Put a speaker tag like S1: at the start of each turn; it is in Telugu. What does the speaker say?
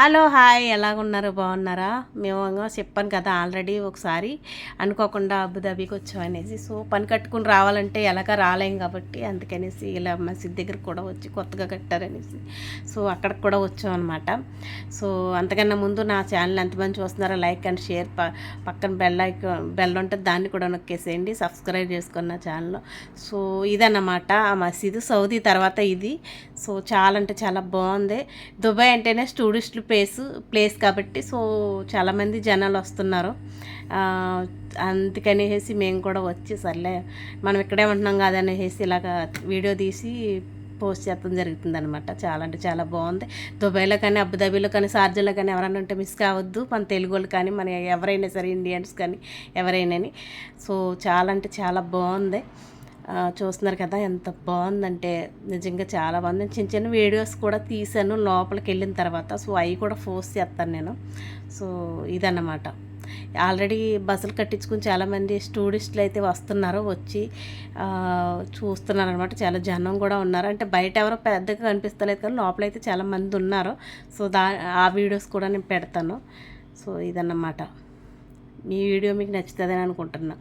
S1: హలో హాయ్ ఎలాగున్నారు బాగున్నారా? మేము చెప్పాను కదా ఆల్రెడీ ఒకసారి అనుకోకుండా అబుదాబీకి వచ్చామనేసి. సో పని కట్టుకుని రావాలంటే ఎలాగ రాలేం కాబట్టి అందుకనేసి ఇలా మసీద్ దగ్గర కూడా వచ్చి కొత్తగా కట్టారనేసి సో అక్కడికి కూడా వచ్చాం అనమాట. సో అంతకన్నా ముందు నా ఛానల్ ఎంతమంది చూస్తున్నారో లైక్ అండ్ షేర్, పక్కన బెల్ ఉంటుంది దాన్ని కూడా నొక్కేసేయండి, సబ్స్క్రైబ్ చేసుకున్న నా ఛానల్. సో ఇదన్నమాట ఆ మసీదు, సౌదీ తర్వాత ఇది. సో చాలా అంటే చాలా బాగుంది. దుబాయ్ అంటేనే టూరిస్టులు ప్లేస్ కాబట్టి సో చాలామంది జనాలు వస్తున్నారు. అందుకనేసి మేము కూడా వచ్చి సర్లే మనం ఇక్కడే ఉంటున్నాం కాదనేసి ఇలాగ వీడియో తీసి పోస్ట్ చేయడం జరుగుతుంది అనమాట. చాలా అంటే చాలా బాగుంది. దుబాయ్లో కానీ అబుదాబీలో కానీ షార్జాలో కానీ ఎవరైనా ఉంటే మిస్ కావద్దు. మన తెలుగు వాళ్ళు కానీ మన ఎవరైనా సరే ఇండియన్స్ కానీ ఎవరైనా. సో చాలా అంటే చాలా బాగుంది. చూస్తున్నారు కదా ఎంత బాగుందంటే నిజంగా చాలా బాగుంది. చిన్న చిన్న వీడియోస్ కూడా తీసాను లోపలికి వెళ్ళిన తర్వాత. సో అవి కూడా పోస్ట్ చేస్తాను నేను. సో ఇదన్నమాట. ఆల్రెడీ బస్సులు కట్టించుకుని చాలామంది టూరిస్టులు అయితే వస్తున్నారు, వచ్చి చూస్తున్నారు అనమాట. చాలా జనం కూడా ఉన్నారు. అంటే బయట ఎవరో పెద్దగా కనిపిస్తలేదు కానీ లోపలైతే చాలామంది ఉన్నారు. సో ఆ వీడియోస్ కూడా నేను పెడతాను. సో ఇదన్నమాట. ఈ వీడియో మీకు నచ్చుతుందని అనుకుంటున్నా.